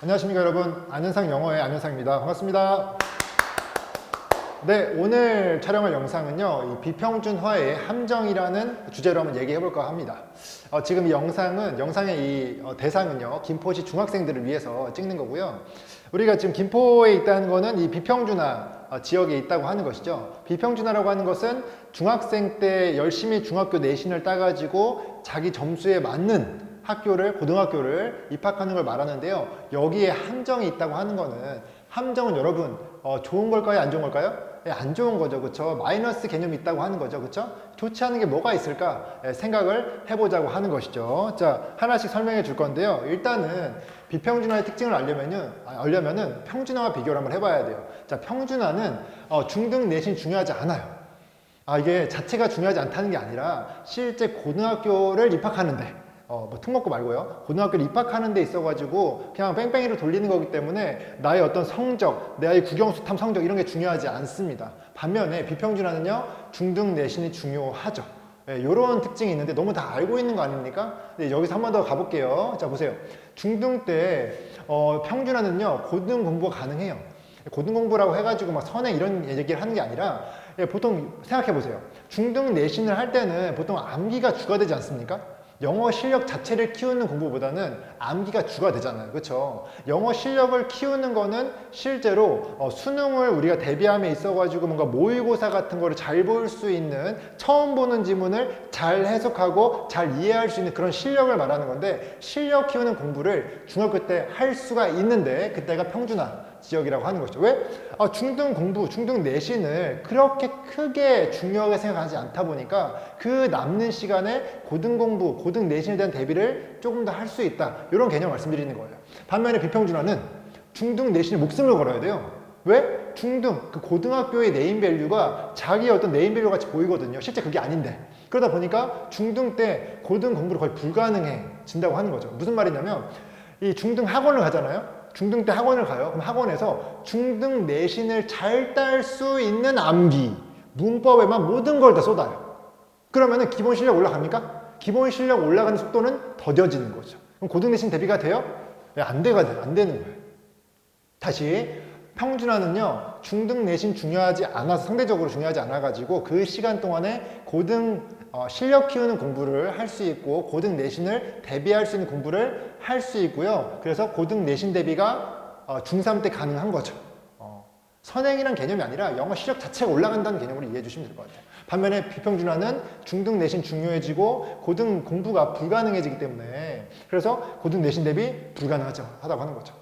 안녕하십니까 여러분, 안현상 영어의 안현상입니다. 반갑습니다. 네, 오늘 촬영할 영상은요, 이 비평준화의 함정이라는 주제로 한번 얘기해 볼까 합니다. 지금 이 영상의 대상은요, 김포시 중학생들을 위해서 찍는 거고요. 우리가 지금 김포에 있다는 거는 이 비평준화 지역에 있다고 하는 것이죠. 비평준화라고 하는 것은 중학생 때 열심히 중학교 내신을 따가지고 자기 점수에 맞는 고등학교를 입학하는 걸 말하는데요. 여기에 함정이 있다고 하는 거는, 함정은 여러분, 좋은 걸까요? 안 좋은 걸까요? 안 좋은 거죠. 그쵸? 마이너스 개념이 있다고 하는 거죠. 그쵸? 좋지 않은 게 뭐가 있을까? 생각을 해보자고 하는 것이죠. 자, 하나씩 설명해 줄 건데요. 일단은 비평준화의 특징을 알려면은 평준화와 비교를 한번 해봐야 돼요. 자, 평준화는 중등 내신 중요하지 않아요. 이게 자체가 중요하지 않다는 게 아니라 실제 고등학교를 입학하는데, 뭐 특목고 말고요. 고등학교를 입학하는 데 있어가지고 그냥 뺑뺑이로 돌리는 거기 때문에 나의 어떤 성적, 나의 국영수탐 성적 이런 게 중요하지 않습니다. 반면에 비평준화는요, 중등 내신이 중요하죠. 이런 특징이 있는데 너무 다 알고 있는 거 아닙니까? 네, 여기서 한 번 더 가볼게요. 자, 보세요. 중등 때 평준화는요, 고등 공부가 가능해요. 고등 공부라고 해가지고 막 선행 이런 얘기를 하는 게 아니라, 보통 생각해 보세요. 중등 내신을 할 때는 보통 암기가 주가 되지 않습니까? 영어 실력 자체를 키우는 공부보다는 암기가 주가 되잖아요. 그렇죠? 영어 실력을 키우는 거는 실제로 수능을 우리가 대비함에 있어가지고 뭔가 모의고사 같은 거를 잘 볼 수 있는, 처음 보는 지문을 잘 해석하고 잘 이해할 수 있는 그런 실력을 말하는 건데, 실력 키우는 공부를 중학교 때 할 수가 있는데 그때가 평준화 지역이라고 하는 것이죠. 왜? 중등 내신을 그렇게 크게 중요하게 생각하지 않다 보니까 그 남는 시간에 고등 내신에 대한 대비를 조금 더 할 수 있다. 이런 개념을 말씀드리는 거예요. 반면에 비평준화는 중등 내신에 목숨을 걸어야 돼요. 왜? 그 고등학교의 네임밸류가 자기의 어떤 네임밸류 같이 보이거든요. 실제 그게 아닌데. 그러다 보니까 중등 때 고등 공부를 거의 불가능해진다고 하는 거죠. 무슨 말이냐면, 이 중등 학원을 가잖아요. 중등 때 학원을 가요. 그럼 학원에서 중등 내신을 잘 딸 수 있는 암기, 문법에만 모든 걸 다 쏟아요. 그러면은 기본 실력 올라갑니까? 기본 실력 올라가는 속도는 더뎌지는 거죠. 그럼 고등 내신 대비가 돼요? 안 되는 거예요. 다시, 평준화는요, 중등 내신 중요하지 않아서, 상대적으로 중요하지 않아가지고 그 시간 동안에 고등 실력 키우는 공부를 할 수 있고, 고등 내신을 대비할 수 있는 공부를 할 수 있고요. 그래서 고등 내신 대비가 중3 때 가능한 거죠. 선행이란 개념이 아니라 영어 실력 자체가 올라간다는 개념으로 이해해 주시면 될 것 같아요. 반면에 비평준화는 중등 내신 중요해지고 고등 공부가 불가능해지기 때문에, 그래서 고등 내신 대비 불가능하다고 하는 거죠.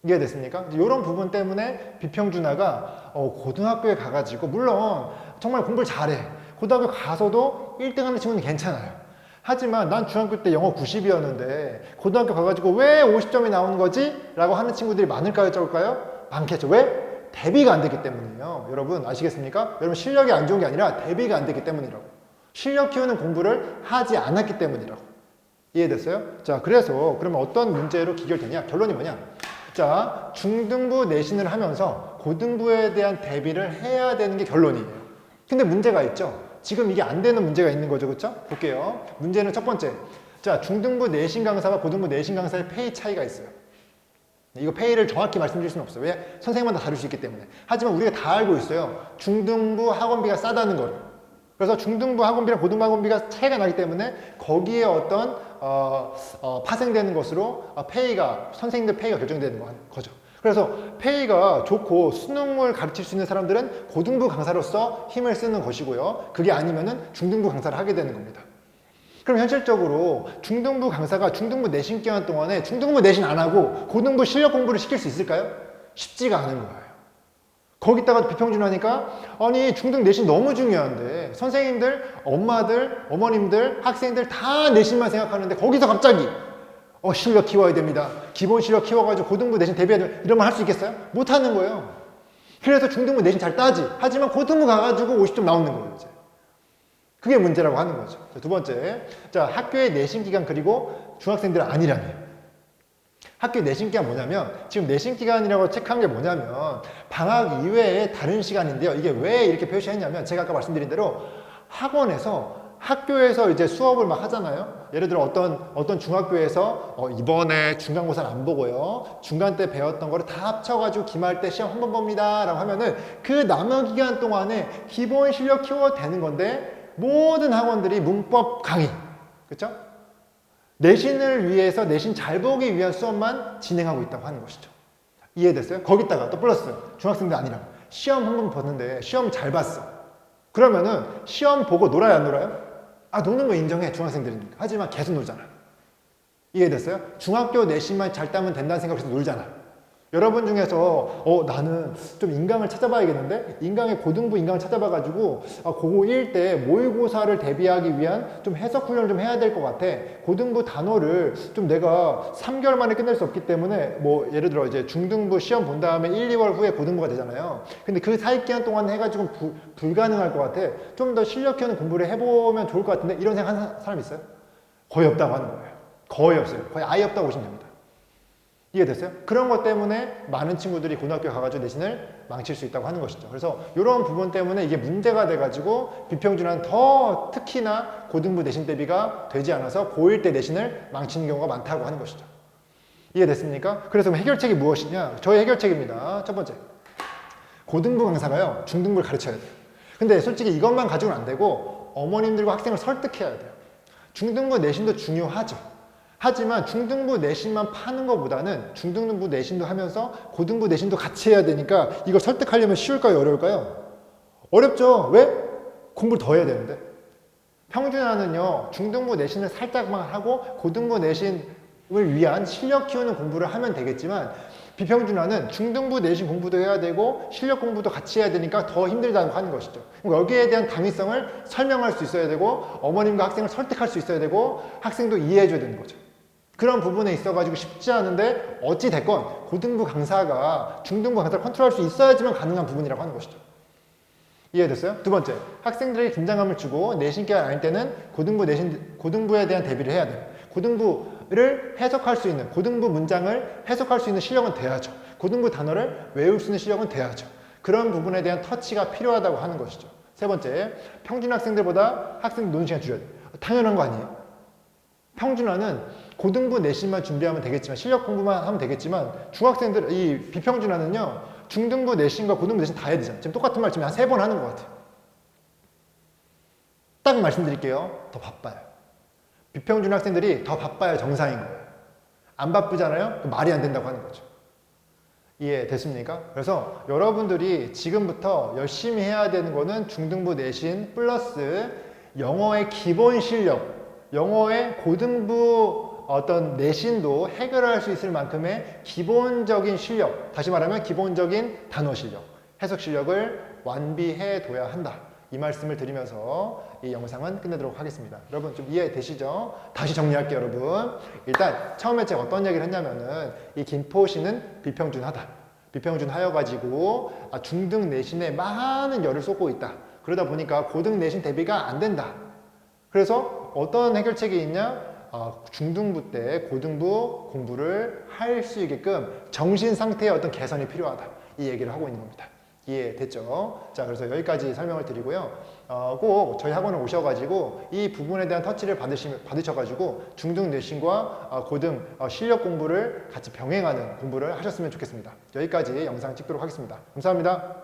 이해됐습니까? 이런 부분 때문에 비평준화가 고등학교에 가가지고, 물론 정말 공부를 잘해. 고등학교 가서도 1등 하는 친구는 괜찮아요. 하지만 난 중학교 때 영어 90이었는데 고등학교 가가지고 왜 50점이 나오는 거지? 라고 하는 친구들이 많을까요? 적을까요? 많겠죠. 왜? 대비가 안 됐기 때문이에요. 여러분 아시겠습니까? 여러분 실력이 안 좋은 게 아니라 대비가 안 됐기 때문이라고. 실력 키우는 공부를 하지 않았기 때문이라고. 이해됐어요? 자, 그래서 그러면 어떤 문제로 기결되냐? 결론이 뭐냐? 자, 중등부 내신을 하면서 고등부에 대한 대비를 해야 되는 게 결론이에요. 근데 문제가 있죠. 지금 이게 안 되는 문제가 있는 거죠. 그렇죠? 볼게요. 문제는 첫 번째. 자, 중등부 내신 강사와 고등부 내신 강사의 페이 차이가 있어요. 이거 페이를 정확히 말씀드릴 수는 없어요. 왜? 선생님마다 다를 수 있기 때문에. 하지만 우리가 다 알고 있어요. 중등부 학원비가 싸다는 거를. 그래서 중등부 학원비랑 고등부 학원비가 차이가 나기 때문에 거기에 어떤 파생되는 것으로 선생님들 페이가 결정되는 거죠. 그래서 페이가 좋고 수능을 가르칠 수 있는 사람들은 고등부 강사로서 힘을 쓰는 것이고요. 그게 아니면은 중등부 강사를 하게 되는 겁니다. 그럼 현실적으로 중등부 강사가 중등부 내신 기간 동안에 중등부 내신 안 하고 고등부 실력 공부를 시킬 수 있을까요? 쉽지가 않은 거예요. 거기다가 비평준화니까, 아니 중등 내신 너무 중요한데 선생님들, 엄마들, 어머님들, 학생들 다 내신만 생각하는데 거기서 갑자기 실력 키워야 됩니다. 기본 실력 키워가지고 고등부 내신 대비해야 됩니다. 이러면 할 수 있겠어요? 못하는 거예요. 그래서 중등부 내신 잘 따지. 하지만 고등부 가가지고 50점 나오는 거예요. 이제. 그게 문제라고 하는 거죠. 자, 두 번째. 자, 학교의 내신 기간 그리고 중학생들은 아니라면. 학교 내신 기간 뭐냐면, 지금 내신 기간이라고 체크한 게 뭐냐면 방학 이외에 다른 시간인데요. 이게 왜 이렇게 표시했냐면, 제가 아까 말씀드린 대로 학원에서 학교에서 이제 수업을 막 하잖아요. 예를 들어 어떤 중학교에서 이번에 중간고사를 안 보고요. 중간 때 배웠던 거를 다 합쳐가지고 기말 때 시험 한 번 봅니다. 라고 하면은 그 남은 기간 동안에 기본 실력 키워도 되는 건데 모든 학원들이 문법 강의. 그쵸? 내신을 위해서 내신 잘 보기 위한 수업만 진행하고 있다고 하는 것이죠. 이해됐어요? 거기다가 또 플러스 중학생들 아니라 시험 한 번 보는데 시험 잘 봤어. 그러면은 시험 보고 놀아요, 안 놀아요? 아, 노는 거 인정해, 중학생들이니까. 하지만 계속 놀잖아. 이해됐어요? 중학교 내신만 잘 따면 된다는 생각에서 놀잖아. 여러분 중에서 나는 좀 인강을 찾아봐야겠는데 인강의 고등부 인강을 찾아봐가지고 고1 때 모의고사를 대비하기 위한 좀 해석 훈련을 좀 해야 될 것 같아. 고등부 단어를 좀 내가 3개월 만에 끝낼 수 없기 때문에 뭐 예를 들어 이제 중등부 시험 본 다음에 1, 2월 후에 고등부가 되잖아요. 근데 그 사이 기간 동안 해가지고 불가능할 것 같아. 좀 더 실력 키우는 공부를 해보면 좋을 것 같은데 이런 생각 하는 사람 있어요? 거의 없다고 하는 거예요. 거의 없어요. 거의 아예 없다고 보시면 됩니다. 이해됐어요? 그런 것 때문에 많은 친구들이 고등학교 가가지고 내신을 망칠 수 있다고 하는 것이죠. 그래서 이런 부분 때문에 이게 문제가 돼가지고 비평준화는 더 특히나 고등부 내신 대비가 되지 않아서 고1 때 내신을 망치는 경우가 많다고 하는 것이죠. 이해됐습니까? 그래서 해결책이 무엇이냐? 저의 해결책입니다. 첫 번째, 고등부 강사가요 중등부를 가르쳐야 돼요. 근데 솔직히 이것만 가지고는 안 되고 어머님들과 학생을 설득해야 돼요. 중등부 내신도 중요하죠. 하지만 중등부 내신만 파는 것보다는 중등부 내신도 하면서 고등부 내신도 같이 해야 되니까 이걸 설득하려면 쉬울까요? 어려울까요? 어렵죠. 왜? 공부를 더 해야 되는데. 평준화는요 중등부 내신을 살짝만 하고 고등부 내신을 위한 실력 키우는 공부를 하면 되겠지만 비평준화는 중등부 내신 공부도 해야 되고 실력 공부도 같이 해야 되니까 더 힘들다고 하는 것이죠. 여기에 대한 당위성을 설명할 수 있어야 되고 어머님과 학생을 설득할 수 있어야 되고 학생도 이해해 줘야 되는 거죠. 그런 부분에 있어가지고 쉽지 않은데 어찌 됐건 고등부 강사가 중등부 강사를 컨트롤할 수 있어야지만 가능한 부분이라고 하는 것이죠. 이해됐어요? 두 번째, 학생들에게 긴장감을 주고 내신 기간 아닐 때는 고등부에 대한 대비를 해야 돼요. 고등부를 해석할 수 있는, 고등부 문장을 해석할 수 있는 실력은 돼야죠. 고등부 단어를 외울 수 있는 실력은 돼야죠. 그런 부분에 대한 터치가 필요하다고 하는 것이죠. 세 번째, 평균 학생들보다 학생들 노는 시간 줄여야 돼요. 당연한 거 아니에요? 평준화는 고등부 내신만 준비하면 되겠지만 실력 공부만 하면 되겠지만 중학생들 이 비평준화는요 중등부 내신과 고등부 내신 다 해야 되잖아요. 지금 똑같은 말 지금 한 3번 하는 것 같아요. 딱 말씀드릴게요. 더 바빠요. 비평준화 학생들이 더 바빠야 정상인 거예요. 안 바쁘잖아요? 말이 안 된다고 하는 거죠. 이해됐습니까? 그래서 여러분들이 지금부터 열심히 해야 되는 거는 중등부 내신 플러스 영어의 기본 실력, 영어의 고등부 어떤 내신도 해결할 수 있을 만큼의 기본적인 실력, 다시 말하면 기본적인 단어 실력, 해석 실력을 완비해 둬야 한다. 이 말씀을 드리면서 이 영상은 끝내도록 하겠습니다. 여러분 좀 이해되시죠? 다시 정리할게요, 여러분. 일단 처음에 제가 어떤 얘기를 했냐면은 이 김포시는 비평준하다. 비평준하여가지고 중등 내신에 많은 열을 쏟고 있다. 그러다 보니까 고등 내신 대비가 안 된다. 그래서 어떤 해결책이 있냐? 중등부 때 고등부 공부를 할 수 있게끔 정신 상태의 어떤 개선이 필요하다. 이 얘기를 하고 있는 겁니다. 이해됐죠? 자, 그래서 여기까지 설명을 드리고요. 꼭 저희 학원에 오셔가지고 이 부분에 대한 터치를 받으셔가지고 중등 내신과 고등 실력 공부를 같이 병행하는 공부를 하셨으면 좋겠습니다. 여기까지 영상 찍도록 하겠습니다. 감사합니다.